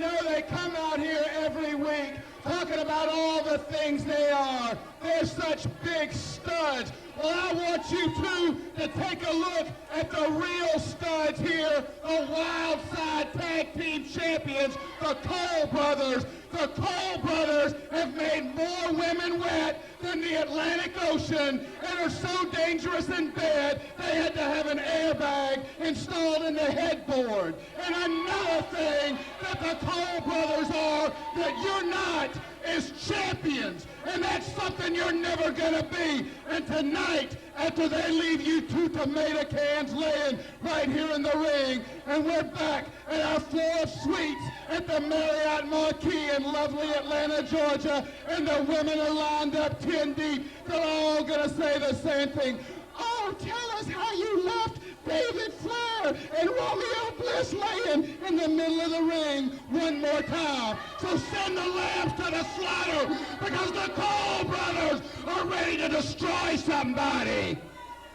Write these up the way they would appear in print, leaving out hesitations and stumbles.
know they come out here every week talking about all the things they are. They're such big studs. Well, I want you two to take a look at the real studs here, the Wildside Tag Team Champions, the Kohl brothers. The Kohl brothers have made more women wet than the Atlantic Ocean and are so dangerous in bed they had to have an airbag installed in the headboard. And another thing that the Kohl brothers are that you're not is champions, and that's something you're never gonna be. And tonight, after they leave you two tomato cans laying right here in the ring, and we're back at our floor of suites at the Marriott Marquis in lovely Atlanta, Georgia, and the women are lined up 10 deep. They're all gonna say the same thing. Oh, tell us how you left David Flair and Romeo Bliss laying in the middle of the ring one more time. So send the lambs to the slaughter, because the Kohl brothers are ready to destroy somebody.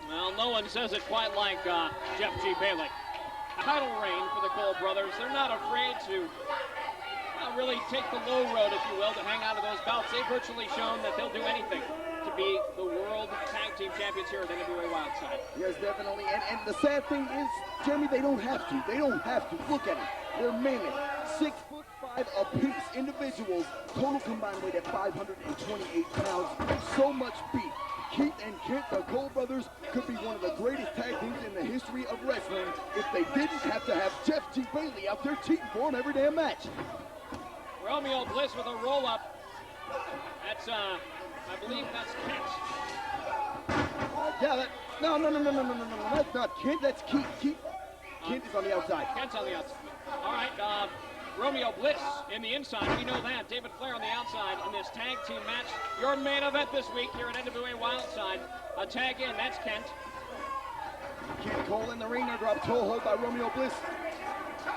Well, no one says it quite like Jeff G. Bailey. Title reign for the Kohl brothers. They're not afraid to really take the low road, if you will, to hang out of those belts. They've virtually shown that they'll do anything to be the World Tag Team Champions here at NWA Wildside. Yes, definitely. And the sad thing is, Jeremy, they don't have to. They don't have to. Look at it. They're mammoth, 6'5" apiece individuals, total combined weight at 528 pounds. So much beef. Keith and Kent, the Kohl brothers, could be one of the greatest tag teams in the history of wrestling if they didn't have to have Jeff G. Bailey out there cheating for them every damn match. Romeo Bliss with a roll-up. That's, I believe that's Kent. No, that's not Kent, that's Keith. Kent is on the outside. Kent's on the outside. All right, Romeo Bliss in the inside, we know that. David Flair on the outside in this tag team match. Your main event this week here at NWA Wildside. A tag in, that's Kent. Kent Kohl in the ring, they're dropped toe hold by Romeo Bliss.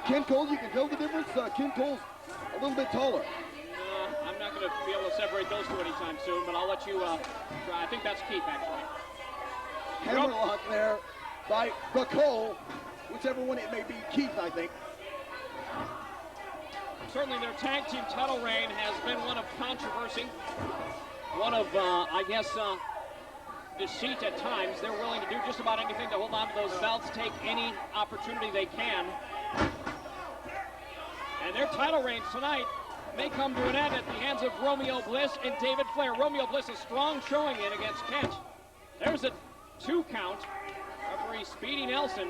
Kent Kohl, you can tell the difference. Kent Kohl's a little bit taller. I'm not going to be able to separate those two anytime soon, but I'll let you try. I think that's Keith, actually. Hammerlock there by the Kohl, whichever one it may be. Keith, I think. Certainly their tag team title reign has been one of controversy, one of, I guess, deceit at times. They're willing to do just about anything to hold on to those belts, take any opportunity they can. And their title reigns tonight may come to an end at the hands of Romeo Bliss and David Flair. Romeo Bliss, a strong showing in against Kent. There's a 2 count. Referee Speedy Nelson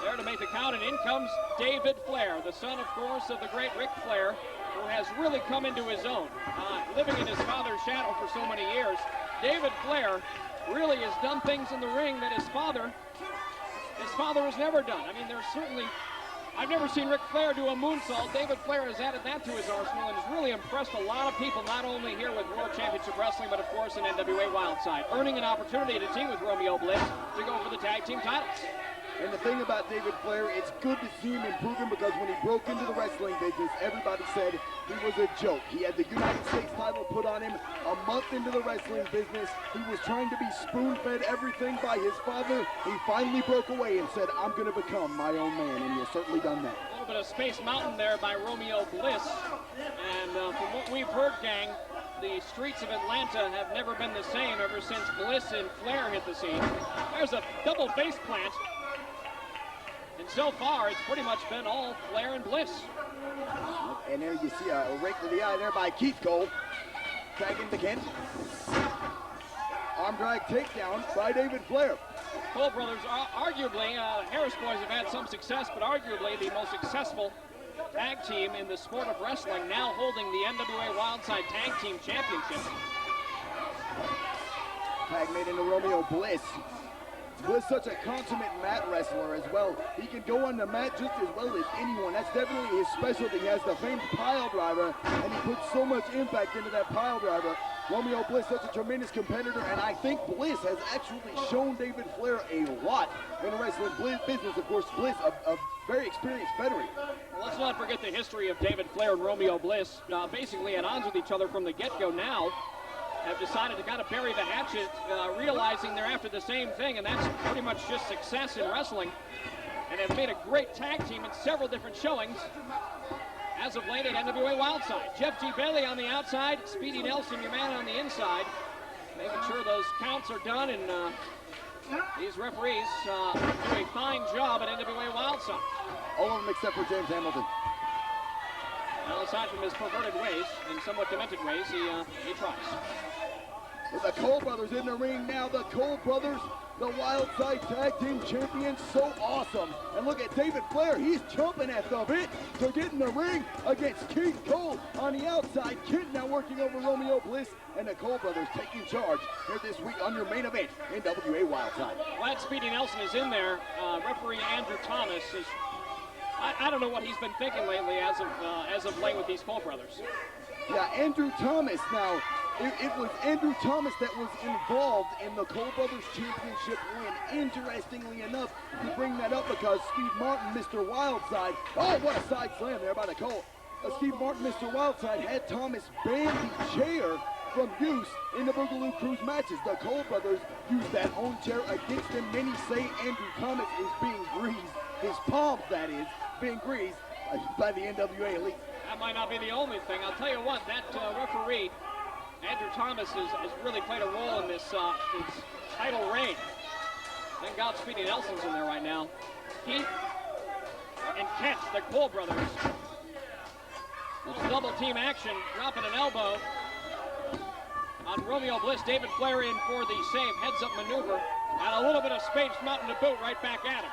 there to make the count, and in comes David Flair, the son, of course, of the great Ric Flair, who has really come into his own, living in his father's shadow for so many years. David Flair really has done things in the ring that his father has never done. I mean, there's certainly, I've never seen Ric Flair do a moonsault. David Flair has added that to his arsenal and has really impressed a lot of people, not only here with World Championship Wrestling, but of course in NWA Wildside, earning an opportunity to team with Romeo Bliss to go for the tag team titles. And the thing about David Flair, it's good to see him improving, because when he broke into the wrestling business, everybody said he was a joke. He had the United States title put on him a month into the wrestling business. He was trying to be spoon-fed everything by his father. He finally broke away and said, I'm going to become my own man, and he has certainly done that. A little bit of Space Mountain there by Romeo Bliss. And from what we've heard, gang, the streets of Atlanta have never been the same ever since Bliss and Flair hit the scene. There's a double face plant. And so far, it's pretty much been all Flair and Bliss. And there you see a rake to the eye there by Keith Kohl. Tagging to Kent. Arm drag takedown by David Flair. Kohl brothers, arguably, Harris boys have had some success, but arguably the most successful tag team in the sport of wrestling, now holding the NWA Wildside Tag Team Championship. Tag made into Romeo Bliss. Bliss such a consummate mat wrestler as well. He can go on the mat just as well as anyone. That's definitely his specialty. He has the famed pile driver, and he puts so much impact into that pile driver. Romeo Bliss, such a tremendous competitor, and I think Bliss has actually shown David Flair a lot in the wrestling business. Of course, Bliss, a very experienced veteran. Well, let's not forget the history of David Flair and Romeo Bliss, basically at odds with each other from the get-go now. Have decided to kind of bury the hatchet, realizing they're after the same thing, and that's pretty much just success in wrestling. And have made a great tag team in several different showings. as of late at NWA Wildside. Jeff G. Bailey on the outside, Speedy Nelson, your man, on the inside, making sure those counts are done, and these referees do a fine job at NWA Wildside. All of them except for James Hamilton. Well, aside from his perverted ways and somewhat demented ways, he tries. With the Kohl brothers in the ring now, the Kohl brothers, the Wildside Tag Team Champions, so awesome. And look at David Flair, he's chomping at the bit to get in the ring against King Kohl on the outside. Kent now working over Romeo Bliss, and the Kohl brothers taking charge here this week on your main event in NWA Wildside. Glad Speedy Nelson is in there. Referee Andrew Thomas is, I don't know what he's been thinking lately as of late with these Kohl brothers. Yeah, Andrew Thomas now. It was Andrew Thomas that was involved in the Kohl Brothers Championship win. Interestingly enough, you bring that up because Steve Martin, Mr. Wildside, oh, what a side slam there by the Kohl. Steve Martin, Mr. Wildside, had Thomas ban the chair from use in the Boogaloo Cruise matches. The Kohl Brothers used that own chair against him. Many say Andrew Thomas is being greased, his palms, that is, being greased by the NWA Elite. That might not be the only thing. I'll tell you what, that referee, Andrew Thomas, has really played a role in this title reign. Thank God Speedy Nelson's in there right now. He and Kent, the Kohl brothers. Little double team action, dropping an elbow on Romeo Bliss. David Flair in for the save, heads up maneuver, and a little bit of Space Mountain to boot right back at him.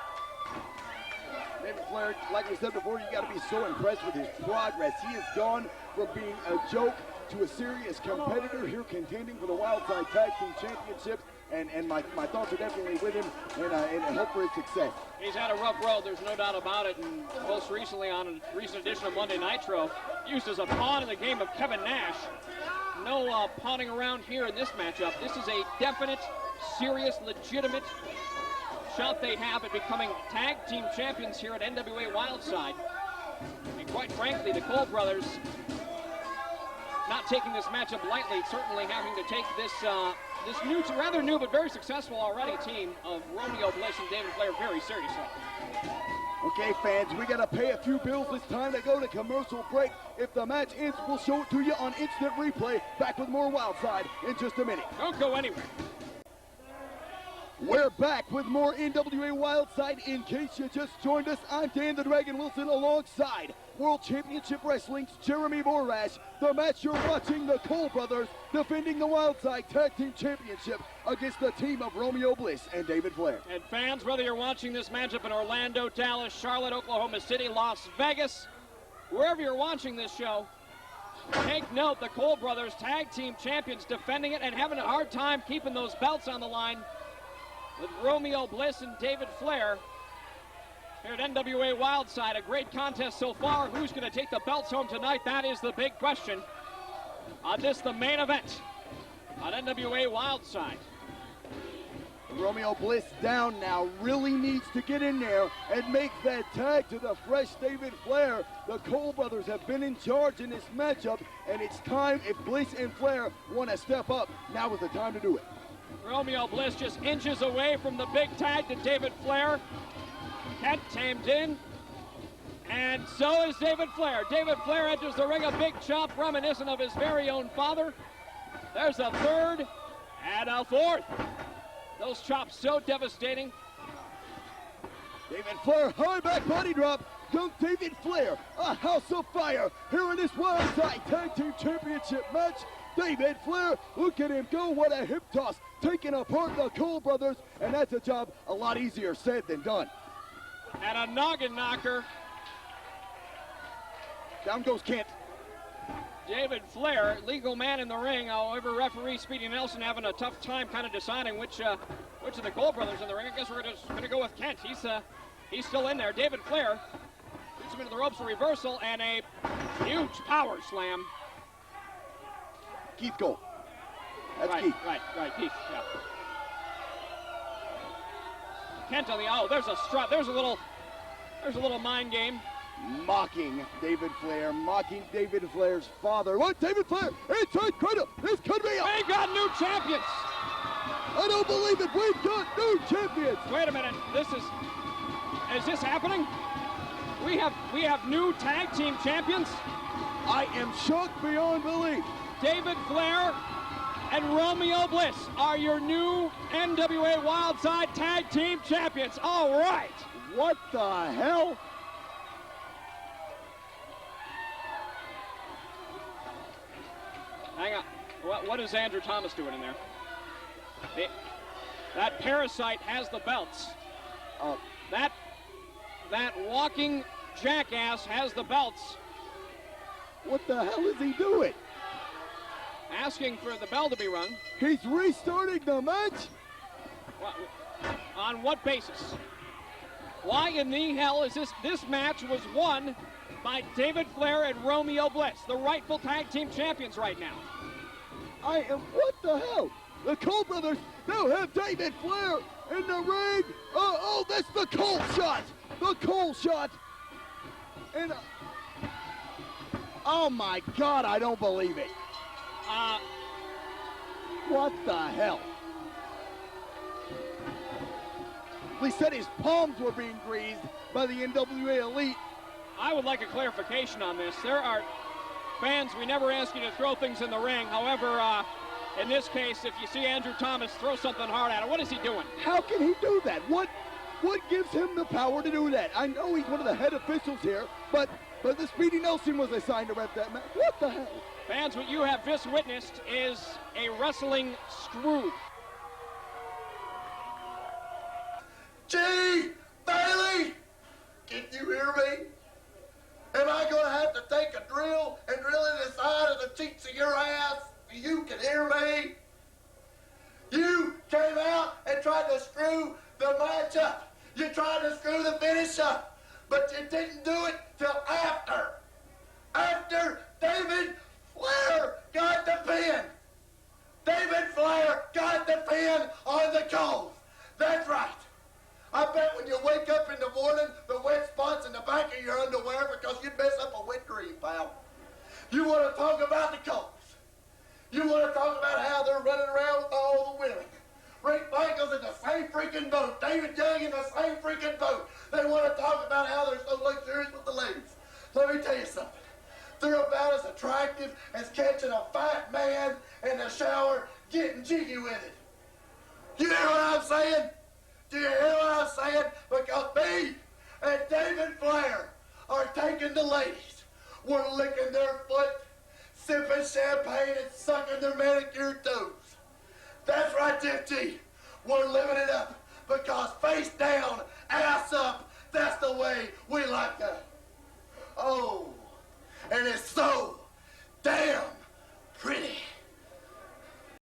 David Flair, like we said before, you got to be so impressed with his progress. He has gone from being a joke to a serious competitor here, contending for the Wildside Tag Team Championships, and my thoughts are definitely with him, and hope for his success. He's had a rough road, there's no doubt about it, and most recently on a recent edition of Monday Nitro, used as a pawn in the game of Kevin Nash. No pawning around here in this matchup. This is a definite, serious, legitimate shot they have at becoming tag team champions here at NWA Wildside. And quite frankly, the Kohl brothers not taking this matchup lightly, certainly having to take this new, rather new but very successful already team of Romeo Bliss and David Flair very seriously. Okay, fans, we got to pay a few bills. It's time to go to commercial break. If the match ends, we'll show it to you on instant replay. Back with more Wildside in just a minute. Don't go anywhere. We're back with more NWA Wildside. In case you just joined us, I'm Dan the Dragon Wilson alongside World Championship Wrestling's Jeremy Borash. The match you're watching, the Kohl brothers defending the Wildside Tag Team Championship against the team of Romeo Bliss and David Flair. And fans, whether you're watching this matchup in Orlando, Dallas, Charlotte, Oklahoma City, Las Vegas, wherever you're watching this show, take note, the Kohl brothers Tag Team Champions defending it and having a hard time keeping those belts on the line with Romeo Bliss and David Flair here at NWA Wildside. A great contest so far. Who's going to take the belts home tonight? That is the big question on this, the main event on NWA Wildside. Romeo Bliss down now, really needs to get in there and make that tag to the fresh David Flair. The Kohl brothers have been in charge in this matchup, and it's time, if Bliss and Flair want to step up, now is the time to do it. Romeo Bliss just inches away from the big tag to David Flair. Kent tamed in, and so is David Flair. David Flair enters the ring, a big chop reminiscent of his very own father. There's a third and a fourth. Those chops so devastating. David Flair, high back body drop. Young David Flair, a house of fire here in this Wildside Tag Team Championship match. David Flair, look at him go, what a hip toss, taking apart the Kohl brothers, and that's a job a lot easier said than done. And a noggin knocker. Down goes Kent. David Flair, legal man in the ring. However, referee Speedy Nelson having a tough time kind of deciding which of the Kohl brothers in the ring. I guess we're just going to go with Kent. He's still in there. David Flair shoots him into the ropes, a reversal, and a huge power slam. Keith Kohl. That's right, Keith. Right, Keith, yeah. Kent on the, there's a strut, there's a little mind game. Mocking David Flair, mocking David Flair's father. What, David Flair, inside cradle, this could be They got new champions. I don't believe it, we've got new champions. Wait a minute, is this happening? We have new tag team champions. I am shocked beyond belief. David Flair and Romeo Bliss are your new NWA Wildside Tag Team Champions. All right. What the hell? Hang on. What is Andrew Thomas doing in there? That parasite has the belts. That walking jackass has the belts. What the hell is he doing? Asking for the bell to be rung. He's restarting the match? On what basis? Why in the hell is this match was won by David Flair and Romeo Bliss, the rightful tag team champions right now. What the hell? The Kohl brothers now have David Flair in the ring. Oh, that's the Kohl shot. The Kohl shot. And, oh my God, I don't believe it. What the hell? They said his palms were being greased by the NWA Elite. I would like a clarification on this. There are fans, we never ask you to throw things in the ring. However, in this case, if you see Andrew Thomas throw something hard at him, what is he doing? How can he do that? What gives him the power to do that? I know he's one of the head officials here, but the Speedy Nelson was assigned to rep that match. What the hell? Fans, what you have just witnessed is a wrestling screw. Gee, Bailey, can you hear me? Am I going to have to take a drill and drill in the side of the cheeks of your ass so you can hear me? You came out and tried to screw the match up. You tried to screw the finish up, but you didn't do it till after. After David Flair got the pin. David Flair got the pin on the Kohl. That's right. I bet when you wake up in the morning, the wet spots in the back of your underwear because you mess up a wet dream, pal. You want to talk about the Kohls. You want to talk about how they're running around with all the women. Rick Bangles in the same freaking boat. David Young in the same freaking boat. They want to talk about how they're so luxurious with the ladies. Let me tell you something. They're about as attractive as catching a fat man in the shower getting jiggy with it. You hear what I'm saying? Do you hear what I'm saying? Because me and David Flair are taking the ladies. We're licking their foot, sipping champagne, and sucking their manicured toes. That's right, Jeff T. We're living it up because face down, ass up, that's the way we like that. Oh, and it's so damn pretty.